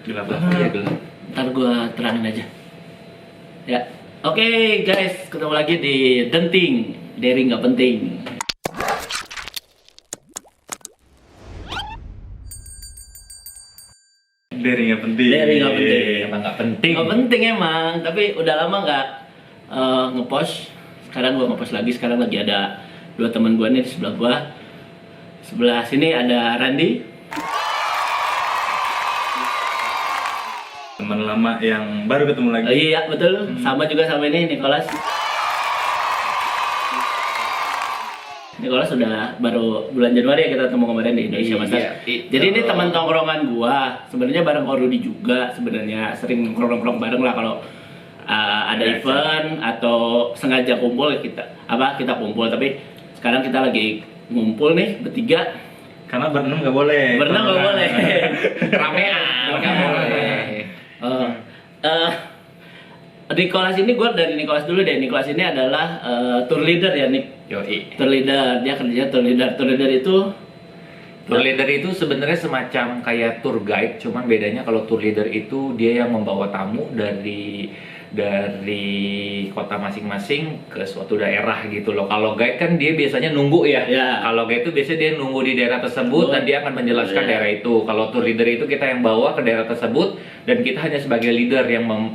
Gelap ya gelap. Ntar gue terangin aja. Ya, oke guys, ketemu lagi di Denting, Daring nggak penting. Dari nggak penting. Daring nggak penting. Emang nggak penting. Nggak penting emang, tapi udah lama nggak ngepost. Sekarang gue ngepost lagi. Sekarang lagi ada dua teman gue nih di sebelah gue. Sebelah sini ada Randy. Teman lama yang baru ketemu lagi. Iya betul, sama juga sama ini Nicholas. Nicholas sudah baru bulan Januari ya kita ketemu kemarin di Indonesia Master. Iya, Jadi ini teman tongkrongan gua. Sebenarnya bareng Rudi juga. Sebenarnya sering nongkrong bareng lah kalau ada event atau sengaja kumpul kita kumpul. Tapi sekarang kita lagi ngumpul nih bertiga. Karena berenam nggak boleh. Berenam nggak boleh. Ramean nggak boleh. Nicholas ini gue dari Nicholas dulu deh. Nicholas ini adalah tour leader ya Nick. Yoi. Tour leader, dia kerja tour leader. Tour leader itu Tour leader itu sebenarnya semacam kayak tour guide, cuman bedanya kalau tour leader itu dia yang membawa tamu dari kota masing-masing ke suatu daerah gitu loh. Kalau guide kan dia biasanya nunggu ya. Ya. Kalau guide itu biasanya dia nunggu di daerah tersebut dan dia akan menjelaskan daerah itu. Kalau tour leader itu kita yang bawa ke daerah tersebut dan kita hanya sebagai leader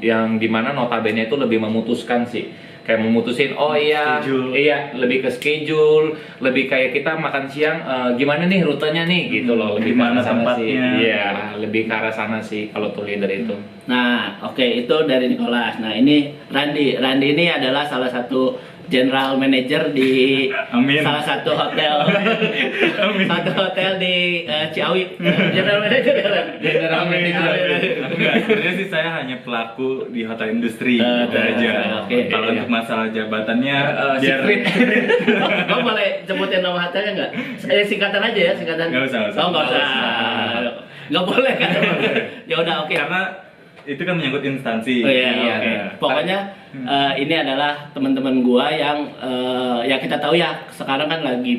yang dimana notabene itu lebih memutuskan sih. Kayak memutusin, iya lebih ke schedule, lebih kayak kita makan siang gimana nih rutenya nih gitu loh, lebih ke arah sana sih. Iya, lebih ke arah sana sih kalau tour leader itu. Nah, oke, itu dari Nicholas. Nah, ini Randy. Randy ini adalah salah satu general manager di Amin. salah satu hotel. Satu hotel di Ciawi. General manager ya, Ran? General manager. Enggak, sebenarnya sih saya hanya pelaku di hotel industri gitu aja. oke. Kalau untuk masalah jabatannya biar secret. Kamu boleh sebutin nama hotelnya nggak? Singkatan aja ya, singkatan. Nggak usah. Oh, nggak usah. Nggak boleh kan? Ya udah, oke. Karena itu kan menyangkut instansi. Oh iya, Iya, oke. iya. Pokoknya ini adalah teman-teman gua yang ya kita tahu ya sekarang kan lagi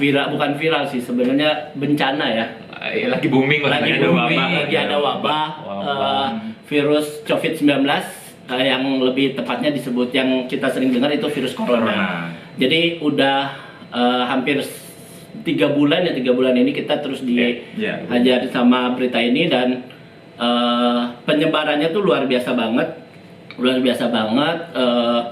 viral, bukan viral sih sebenarnya, bencana ya. Lagi booming lah. Lagi ada wabah, virus COVID-19 yang lebih tepatnya disebut yang kita sering dengar itu virus corona. Jadi udah hampir 3 bulan ini kita terus diajarin sama berita ini dan penyebarannya tuh luar biasa banget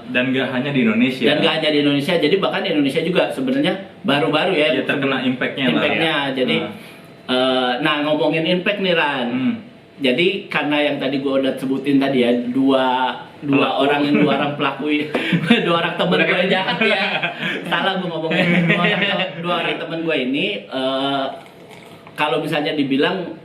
Dan nggak hanya di Indonesia. Jadi bahkan Indonesia juga sebenarnya baru-baru ya terkena impactnya lah ya. Jadi nah ngomongin impact nih Ran, jadi karena yang tadi gue udah sebutin tadi ya dua orang pelaku dua orang temen gue jahat ya, salah gue ngomongin dua orang temen gue ini kalau misalnya dibilang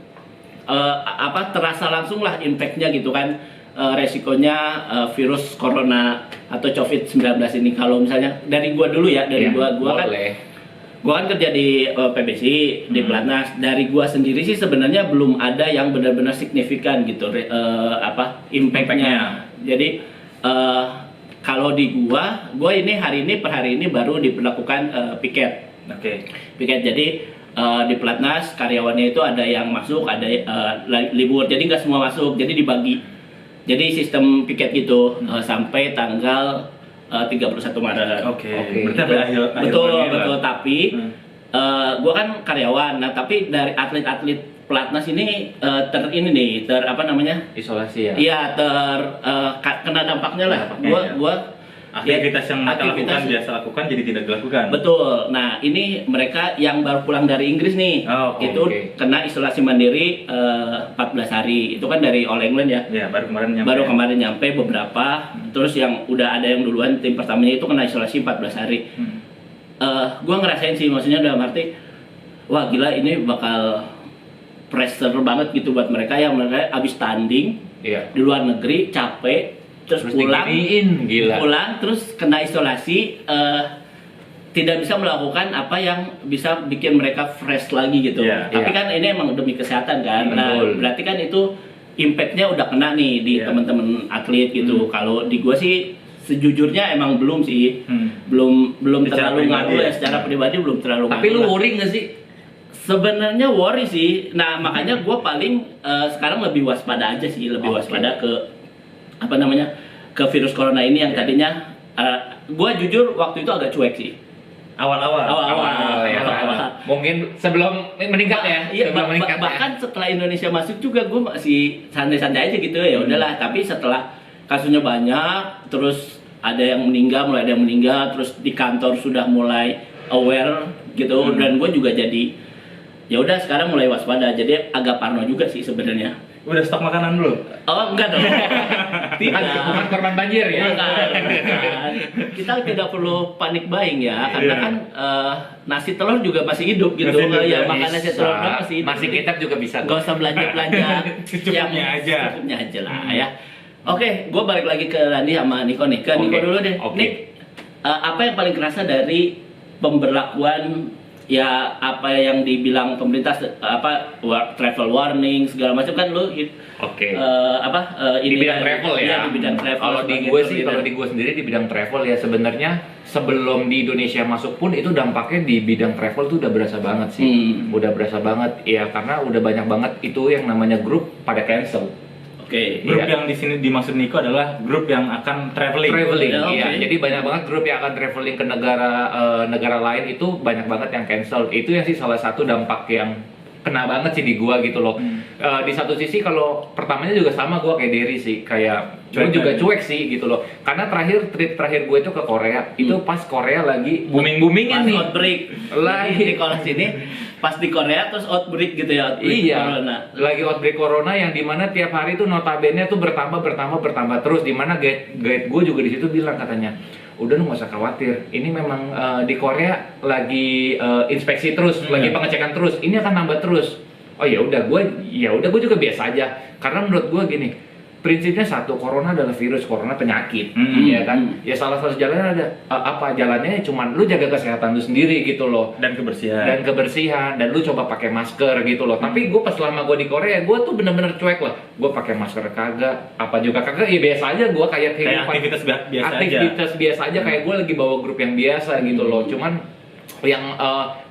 terasa langsung lah impactnya gitu kan, resikonya virus corona atau COVID-19 ini. Kalau misalnya dari gua dulu ya, gua kan kerja di PBC di Pelatnas. Dari gua sendiri sih sebenarnya belum ada yang benar-benar signifikan gitu impactnya. Jadi kalau di gua ini per hari ini baru diberlakukan piket. Piket. Jadi di Pelatnas karyawannya itu ada yang masuk, ada libur, jadi nggak semua masuk, jadi dibagi. Jadi sistem piket gitu sampai tanggal 31 Maret. Oke. Berarti sampai akhir Betul. lah. Tapi gua kan karyawan, nah tapi dari atlet-atlet Pelatnas ini isolasi ya. Iya, kena dampaknya lah. Gua aktivitas yang mereka biasa lakukan jadi tidak dilakukan. Betul. Nah, ini mereka yang baru pulang dari Inggris nih. Kena isolasi mandiri 14 hari. Itu kan dari All England ya. Ya, baru kemarin nyampe beberapa. Terus yang udah ada yang duluan tim pertamanya itu kena isolasi 14 hari. Gua ngerasain sih, maksudnya dalam arti wah gila, ini bakal pressure banget gitu buat mereka yang mereka abis tanding di luar negeri, capek, terus pulang terus kena isolasi, tidak bisa melakukan apa yang bisa bikin mereka fresh lagi gitu. Tapi kan ini emang demi kesehatan kan. Nah, berarti kan itu impactnya udah kena nih di teman-teman atlet gitu. Kalau di gua sih sejujurnya emang belum sih, belum terlalu ngaruh ya secara pribadi, belum terlalu. Tapi lu worry nggak sih? Sebenarnya worry sih. Nah, makanya gue paling sekarang lebih waspada aja sih, lebih waspada ke apa namanya, ke virus corona ini yang tadinya gue jujur waktu itu agak cuek sih. Awal-awal. Ya. Mungkin sebelum meningkat ya. Iya, sebelum meningkat bahkan setelah Indonesia masuk juga gue masih santai-santai aja gitu ya udahlah. Tapi setelah kasusnya banyak, terus ada yang meninggal, mulai ada yang meninggal, terus di kantor sudah mulai aware gitu, dan gue juga jadi ya udah sekarang mulai waspada, jadi agak parno juga sih sebenarnya. Udah stok makanan dulu? Oh enggak dong. bukan korban banjir ya. Bukan. Kita tidak perlu panik buying ya, karena kan nasi telur juga masih hidup gitu. Ya makan nasi telur kan masih hidup. Masih kecap juga bisa. Gak usah belanja Secukupnya aja. Secukupnya aja lah ya. Oke, gue balik lagi ke Randi sama Niko nih. Ke Niko dulu deh. Nik, apa yang paling kerasa dari pemberlakuan ya apa yang dibilang pemerintah travel warning segala macam kan lu di ini bidang travel ya. Di bidang travel. Kalau di gue sendiri di bidang travel ya sebenarnya sebelum di Indonesia masuk pun itu dampaknya di bidang travel tuh udah berasa banget sih. Udah berasa banget ya, karena udah banyak banget itu yang namanya grup pada cancel. Grup yang di sini dimaksud Niko adalah grup yang akan traveling. Iya. Jadi banyak banget grup yang akan traveling ke negara lain, itu banyak banget yang cancel. Itu yang sih salah satu dampak yang kena banget sih di gua gitu loh. Di satu sisi kalau pertamanya juga sama gua kayak Derry sih, kayak gua juga cuek sih gitu loh. Karena trip terakhir gue itu ke Korea, itu pas Korea lagi booming-boomingnya nih. Outbreak. Lagi kalau sini pas di Korea terus outbreak gitu ya, corona. Lagi outbreak corona yang dimana tiap hari tuh notabene tuh bertambah terus, dimana guide gue juga di situ bilang katanya, udah lu nggak usah khawatir, ini memang di Korea lagi inspeksi terus, lagi pengecekan terus, ini akan nambah terus. Oh ya udah gue juga biasa aja, karena menurut gue gini, prinsipnya satu, corona adalah virus, corona penyakit, ya kan? Ya salah satu jalannya ada jalannya cuman lu jaga kesehatan lu sendiri gitu loh, dan kebersihan, dan lu coba pakai masker gitu loh. Tapi gue pas selama gue di Korea, gue tuh bener-bener cuek lah. Gue pakai masker kagak, apa juga kagak, ya biasa aja. Gue kayak aktivitas biasa aja, kayak gue lagi bawa grup yang biasa gitu loh. Cuman yang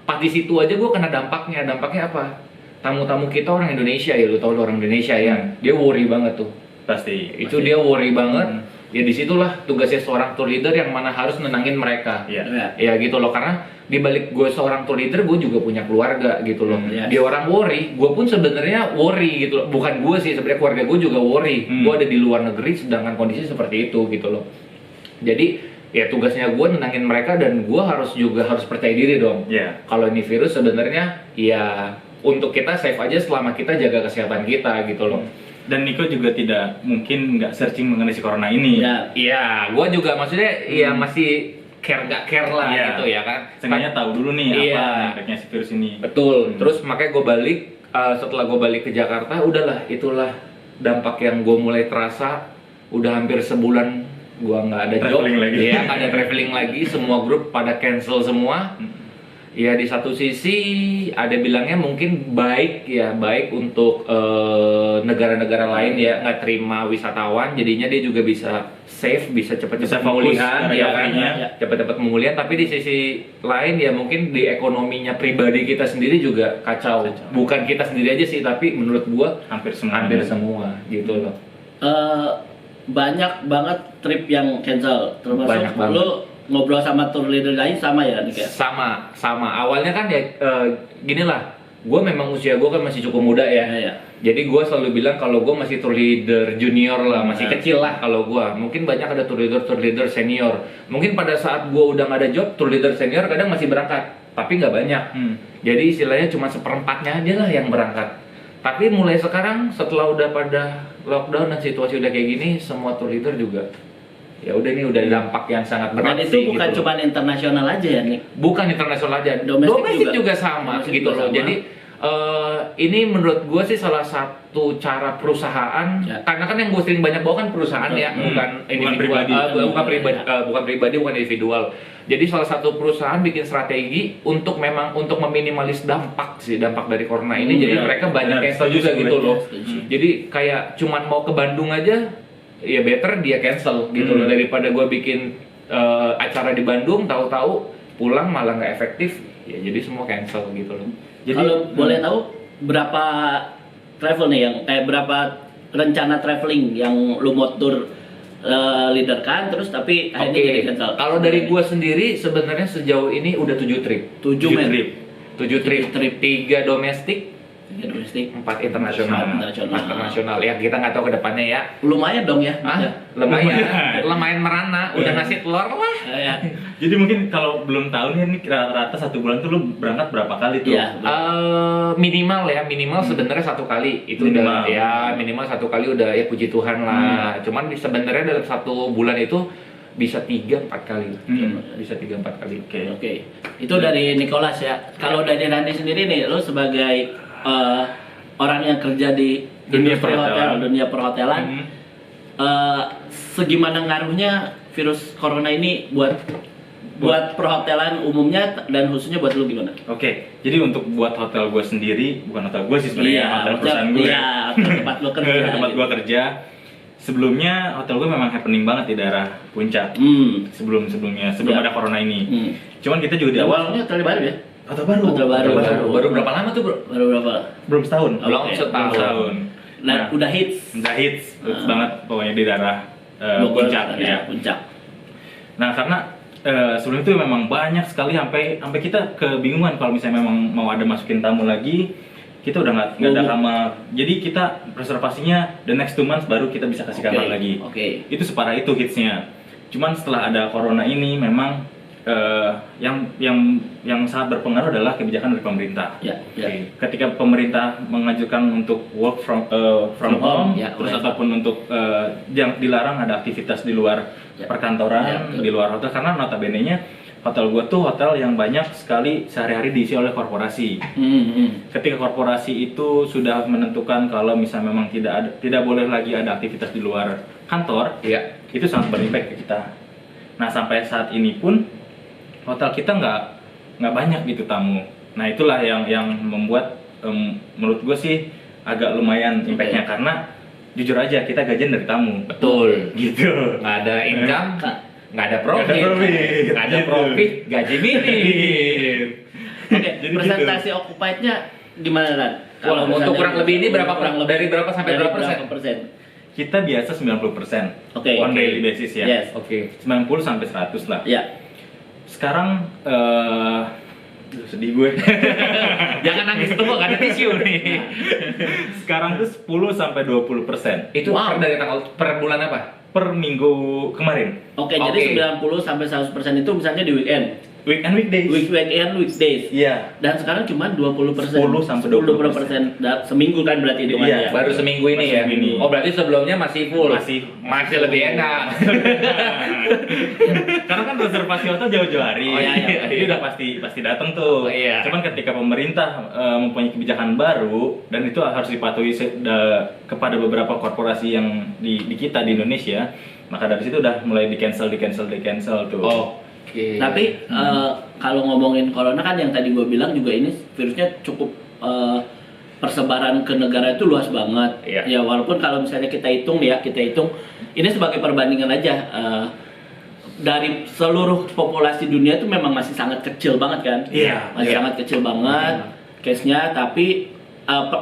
pas di situ aja gue kena dampaknya apa? Tamu-tamu kita orang Indonesia ya, lu tau lo orang Indonesia ya, dia worry banget tuh. Pasti. Dia worry banget. Ya disitulah tugasnya seorang tour leader yang mana harus nenangin mereka. Ya gitu loh, karena dibalik gue seorang tour leader, gue juga punya keluarga gitu loh. Dia orang worry, gue pun sebenarnya worry gitu loh. Bukan gue sih, sebenarnya keluarga gue juga worry. Gue ada di luar negeri sedangkan kondisi seperti itu gitu loh. Jadi ya tugasnya gue nenangin mereka, dan gue harus percaya diri dong. Kalau ini virus sebenarnya ya untuk kita safe aja selama kita jaga kesehatan kita gitu loh. Dan Niko juga tidak mungkin nggak searching mengenai si corona ini. Iya, gue juga maksudnya ya masih care lah gitu ya kan. Sengaja tahu dulu nih apa efeknya si virus ini. Betul. Terus makanya gue balik, setelah gue balik ke Jakarta, itulah dampak yang gue mulai terasa. Udah hampir sebulan gue nggak ada job, ya nggak ada traveling lagi. Semua grup pada cancel semua. Ya di satu sisi ada bilangnya mungkin baik untuk negara-negara lain ya, nggak terima wisatawan, jadinya dia juga bisa safe, bisa cepat-cepat pemulihan ya kan, cepat-cepat pemulihan. Tapi di sisi lain ya mungkin di ekonominya pribadi kita sendiri juga kacau. Bukan kita sendiri aja sih, tapi menurut gua hampir semua gitu loh. Banyak banget trip yang cancel, termasuk lu ngobrol sama tour leader lain sama ya nih kayak? Sama. Awalnya kan ya gini lah, gue memang usia gue kan masih cukup muda ya. Jadi gue selalu bilang kalau gue masih tour leader junior lah, masih kecil lah kalau gue. Mungkin banyak ada tour leader senior. Mungkin pada saat gue udah nggak ada job, tour leader senior kadang masih berangkat, tapi nggak banyak. Jadi istilahnya cuma seperempatnya aja lah yang berangkat. Tapi mulai sekarang setelah udah pada lockdown dan situasi udah kayak gini, semua tour leader juga ya udah nih, udah dampak yang sangat berat. Dan itu bukan gitu cuma internasional aja ya nih? Bukan internasional aja, domestik juga sama gitu loh. Jadi ini menurut gue sih salah satu cara perusahaan, karena kan yang gue sering banyak bawa kan perusahaan ya, bukan individual, bukan pribadi, bukan individual. Jadi salah satu perusahaan bikin strategi untuk meminimalis dampak dari corona ini. Jadi mereka banyak cancel juga gitu loh. Jadi kayak cuman mau ke Bandung aja, ya better dia cancel gitu loh, daripada gue bikin acara di Bandung tahu-tahu pulang malah nggak efektif, ya jadi semua cancel gitu loh. Jadi kalau boleh tahu berapa travel nih yang berapa rencana traveling yang lu mau tur leader kan terus tapi akhirnya jadi cancel. Kalau dari gua sendiri sebenarnya sejauh ini udah 7 trip. 7 men. trip. 7 trip. 3 domestik, Domestik 4 internasional. Internasional. Ya kita nggak tahu ke depannya ya. lumayan dong ya. Lumayan merana, udah ngasih telur lah. Ya. Jadi mungkin kalau belum tahu nih rata-rata 1 bulan tuh lu berangkat berapa kali tuh? Iya. Minimal sebenarnya 1 kali itu Minimal. udah ya minimal 1 kali udah ya puji Tuhan lah. Cuman sebenarnya dalam 1 bulan itu bisa 3-4 kali. Bisa 3-4 kali. Oke. Itu dari Nicholas ya. Kalau dari Randy sendiri nih, lo sebagai orang yang kerja di Dunia industri perhotelan. dunia perhotelan, segimana ngaruhnya virus corona ini buat perhotelan umumnya dan khususnya buat lo gimana? Oke, jadi untuk buat hotel gue sendiri, bukan hotel gue sih sebenarnya, hotel perusahaan gue. Iya, tempat lo kerja. Tempat gue kerja. Sebelumnya hotel gue memang happening banget di daerah Puncak. Sebelum Ya. ada corona ini. Cuman kita juga di awal Maksudnya hotel baru ya? hotel baru. Baru berapa lama tuh, Bro? Baru berapa? Belum setahun. Belum Oke. setahun. Nah, udah hits. Udah hits banget pokoknya di daerah Bogor, Puncak ya. Puncak. Nah, karena sebelum itu memang banyak sekali sampai kita kebingungan kalau misalnya memang mau ada masukin tamu lagi, kita udah nggak ada kamar. Jadi kita reservasinya the next 2 months baru kita bisa kasih kamar lagi. Oke. Itu separah itu hitsnya. Cuman setelah ada corona ini memang yang sangat berpengaruh adalah kebijakan dari pemerintah. Ya. Ketika pemerintah mengajukan untuk work from home, ya, terus WFH. ataupun untuk yang dilarang ada aktivitas di luar perkantoran, Ya, betul. di luar hotel, karena notabene-nya hotel gua tuh hotel yang banyak sekali sehari-hari diisi oleh korporasi. Ketika korporasi itu sudah menentukan kalau misalnya memang tidak boleh lagi ada aktivitas di luar kantor, Iya. itu sangat berimpact ke kita. Nah, sampai saat ini pun hotel kita nggak banyak gitu tamu. Nah, itulah yang membuat menurut gue sih agak lumayan impactnya, karena jujur aja kita gajian dari tamu. Betul. Gitu. Nggak ada income, nggak ada profit. Nggak ada profit. Nggak ada Gitu. profit, gaji minim. Oke, Jadi presentasi occupied-nya gimana, Ran? Wah, untuk misalnya kurang lebih ini berapa kurang lebih dari berapa sampai dari berapa persen? persen? Kita biasa 90% Oke. on daily basis ya. Yes. Oke. 90 sampai 100 lah. Ya. Sekarang sedih gue. Jangan nangis tuh, nggak ada tisu nih. Sekarang tuh 10 sampai 20% Itu Wow. dari tanggal per bulan apa? per minggu kemarin. Oke, Oke. jadi 90 sampai 100% itu misalnya di weekend. Weekend weekdays. Weekend weekdays. Iya. Dan sekarang cuma 20%. 10 sampai 20% seminggu kan berarti hitungannya. Iya. Baru seminggu ini ya. Masih ini. Oh, berarti sebelumnya masih full. Masih lebih enak. Karena kan reservasi hotel jauh-jauh hari. Oh, iya. Jadi udah pasti datang tuh. Oh, iya. Cuman ketika pemerintah mempunyai kebijakan baru dan itu harus dipatuhi kepada beberapa korporasi yang di kita di Indonesia, maka dari situ udah mulai di cancel tuh. Oke. Tapi kalau ngomongin corona kan yang tadi gue bilang juga ini virusnya cukup persebaran ke negara itu luas banget. Iya. Ya walaupun kalau misalnya kita hitung ini sebagai perbandingan aja dari seluruh populasi dunia itu memang masih sangat kecil banget kan. Iya. Masih sangat kecil banget case-nya, tapi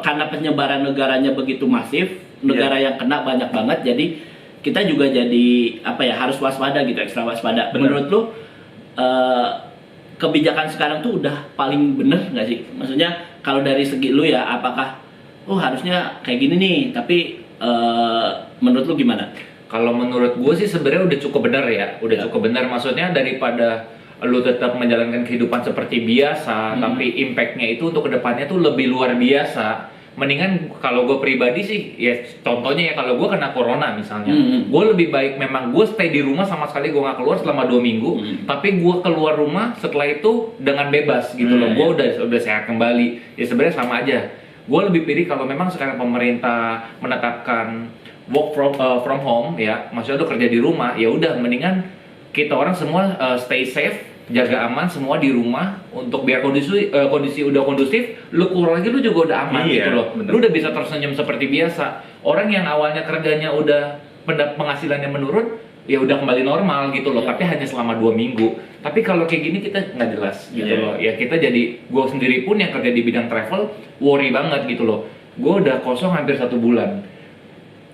karena penyebaran negaranya begitu masif, negara yang kena banyak banget, jadi kita juga jadi harus waspada gitu, ekstra waspada. Bener. Menurut lu kebijakan sekarang tuh udah paling bener nggak sih? Maksudnya kalau dari segi lu ya, apakah harusnya kayak gini nih, tapi menurut lu gimana? Kalau menurut gue sih sebenarnya udah cukup benar ya, cukup benar. Maksudnya daripada lu tetap menjalankan kehidupan seperti biasa, tapi impactnya itu untuk kedepannya tuh lebih luar biasa. Mendingan kalau gue pribadi sih, ya contohnya ya kalau gue kena corona misalnya, gue lebih baik memang gue stay di rumah sama sekali gue nggak keluar selama 2 minggu, tapi gue keluar rumah setelah itu dengan bebas gitu loh, gue udah sehat kembali. Ya sebenarnya sama aja. Gue lebih pilih kalau memang sekarang pemerintah menetapkan work from home ya, maksudnya udah kerja di rumah, ya udah mendingan kita orang semua stay safe, jaga aman semua di rumah untuk biar kondisi udah kondusif, lu keluar lagi lu juga udah aman gitu loh. Bener. Lu udah bisa tersenyum seperti biasa. Orang yang awalnya kerjanya udah penghasilannya menurun, ya udah kembali normal gitu loh, tapi hanya selama 2 minggu. Tapi kalau kayak gini kita nggak jelas gitu loh. Ya kita jadi, gue sendiri pun yang kerja di bidang travel worry banget gitu loh. Gue udah kosong hampir 1 bulan.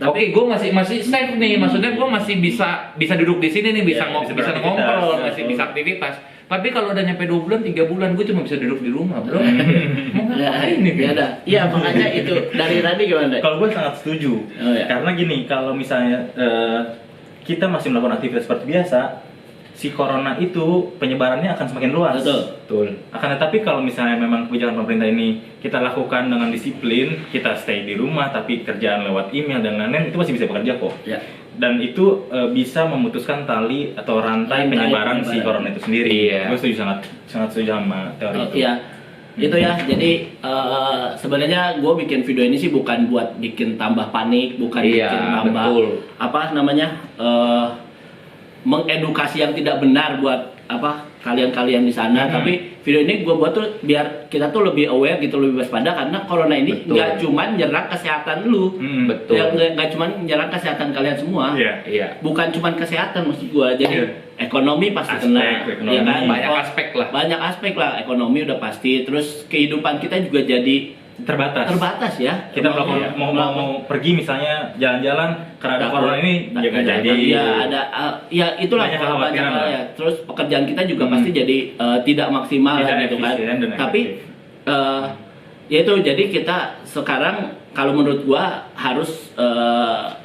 Oke, gue masih safe nih. Maksudnya gue masih bisa duduk di sini nih, bisa bisa ngobrol, beraktivitas, masih bisa aktivitas. Tapi kalau udah nyampe 2 bulan, 3 bulan, gue cuma bisa duduk di rumah, bro. Mau ngapain nih? Iya, makanya itu dari tadi gimana? Kalau gue sangat setuju, ya. karena gini, kalau misalnya kita masih melakukan aktivitas seperti biasa, si corona itu penyebarannya akan semakin luas. Betul. Akan tetapi kalau misalnya memang kebijakan pemerintah ini kita lakukan dengan disiplin, kita stay di rumah tapi kerjaan lewat email dan lain-lain, itu masih bisa bekerja kok. Ya. Dan itu bisa memutuskan tali atau rantai penyebaran si corona itu sendiri. Iya. Gue setuju, sangat setuju sama teori itu. Iya. Itu ya, jadi sebenarnya gue bikin video ini sih bukan buat bikin tambah panik, bukan bikin tambah apa namanya mengedukasi yang tidak benar buat kalian-kalian di sana. Tapi video ini gue buat tuh biar kita tuh lebih aware gitu, lebih waspada, karena corona ini nggak cuman nyerang kesehatan lu, betul. Nggak cuman nyerang kesehatan kalian semua. Iya. Bukan cuman kesehatan maksud gue, jadi ekonomi pasti kena, ya kan? Banyak aspek lah, ekonomi udah pasti, terus kehidupan kita juga jadi terbatas ya. Kita mau pergi misalnya jalan-jalan karena ada corona ini jangan jadi. Ya ada ya itulah banyak banyak ya. Terus pekerjaan kita juga pasti jadi tidak maksimal gitu kan. Tapi ya itu, jadi kita sekarang kalau menurut gua harus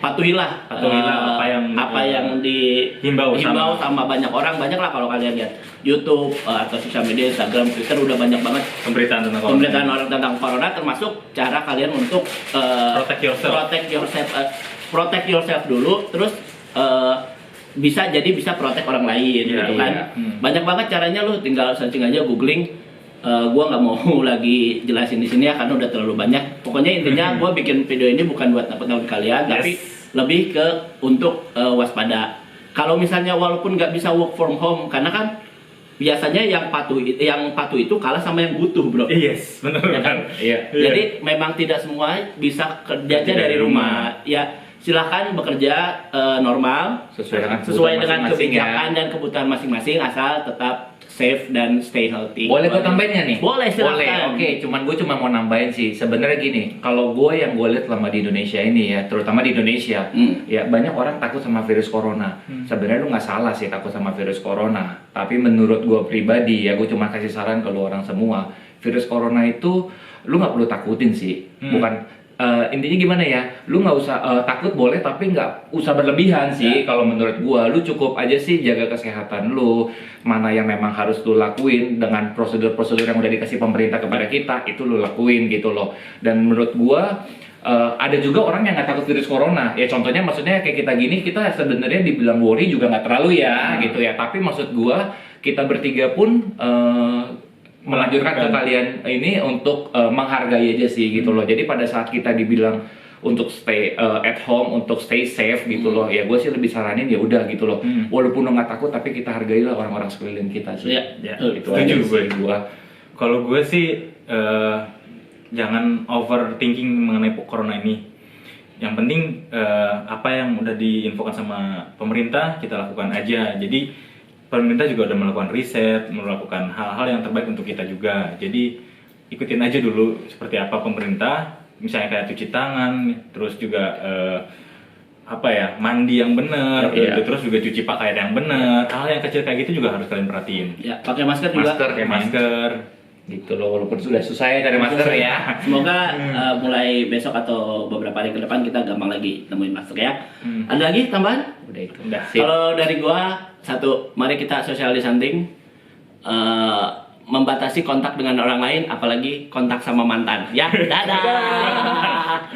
patuhilah apa yang dihimbau sama banyak orang. Banyak lah kalau kalian lihat YouTube atau sosial media, Instagram, Twitter, udah banyak banget pemberitaan orang tentang corona, termasuk cara kalian untuk protect yourself dulu, terus bisa protect orang lain gitu kan. Banyak banget caranya, lu tinggal searching aja, googling. Gua nggak mau lagi jelasin di sini ya karena udah terlalu banyak. Pokoknya intinya gua bikin video ini bukan buat nakut-nakut kalian, tapi lebih ke untuk waspada. Kalau misalnya walaupun nggak bisa work from home, karena kan biasanya yang patuh itu kalah sama yang butuh, bro. Yes, benar ya kan? Iya. Jadi memang tidak semua bisa kerja dari rumah. Ya silahkan bekerja normal sesuai dengan kebijakan dan kebutuhan masing-masing, asal tetap safe dan stay healthy. Boleh gue tambahinnya nih? Boleh, silakan. Oke, gue cuma mau nambahin sih. Sebenarnya gini, kalau gue yang gue lihat selama di Indonesia ini ya, terutama di Indonesia, ya banyak orang takut sama virus corona. Sebenarnya lu nggak salah sih takut sama virus corona. Tapi menurut gue pribadi ya, gue cuma kasih saran ke lu orang semua, virus corona itu lu nggak perlu takutin sih. Bukan intinya gimana ya, lu nggak usah takut boleh, tapi nggak usah berlebihan sih. Kalau menurut gua, lu cukup aja sih jaga kesehatan lu, mana yang memang harus lu lakuin dengan prosedur-prosedur yang udah dikasih pemerintah kepada kita, itu lu lakuin gitu loh. Dan menurut gua ada juga orang yang nggak takut virus corona. Ya contohnya, maksudnya kayak kita gini, kita sebenarnya dibilang worry juga nggak terlalu ya gitu ya. Tapi maksud gua, kita bertiga pun melanjutkan ke kalian ini untuk menghargai aja sih gitu loh. Jadi pada saat kita dibilang untuk stay at home, untuk stay safe gitu loh, ya gue sih lebih saranin ya udah gitu loh. Walaupun lo nggak takut, tapi kita hargailah orang-orang sekeliling kita sih. Itu aja gue. Kalau gue sih jangan overthinking mengenai corona ini. Yang penting apa yang udah diinfokan sama pemerintah kita lakukan aja. Jadi pemerintah juga udah melakukan riset, melakukan hal-hal yang terbaik untuk kita juga. Jadi ikutin aja dulu seperti apa pemerintah, misalnya kayak cuci tangan, terus juga mandi yang benar, terus juga cuci pakaian yang benar. Hal yang kecil kayak gitu juga harus kalian perhatiin. Ya, pakai masker juga. Pakai masker. Gitu loh, walaupun sudah susah ya cari masker ya. Semoga mulai besok atau beberapa hari ke depan kita gampang lagi nemuin masker ya. Ada lagi tambahan? Udah itu. Kalau dari gua, satu, mari kita social distancing, membatasi kontak dengan orang lain, apalagi kontak sama mantan. Ya, dadah.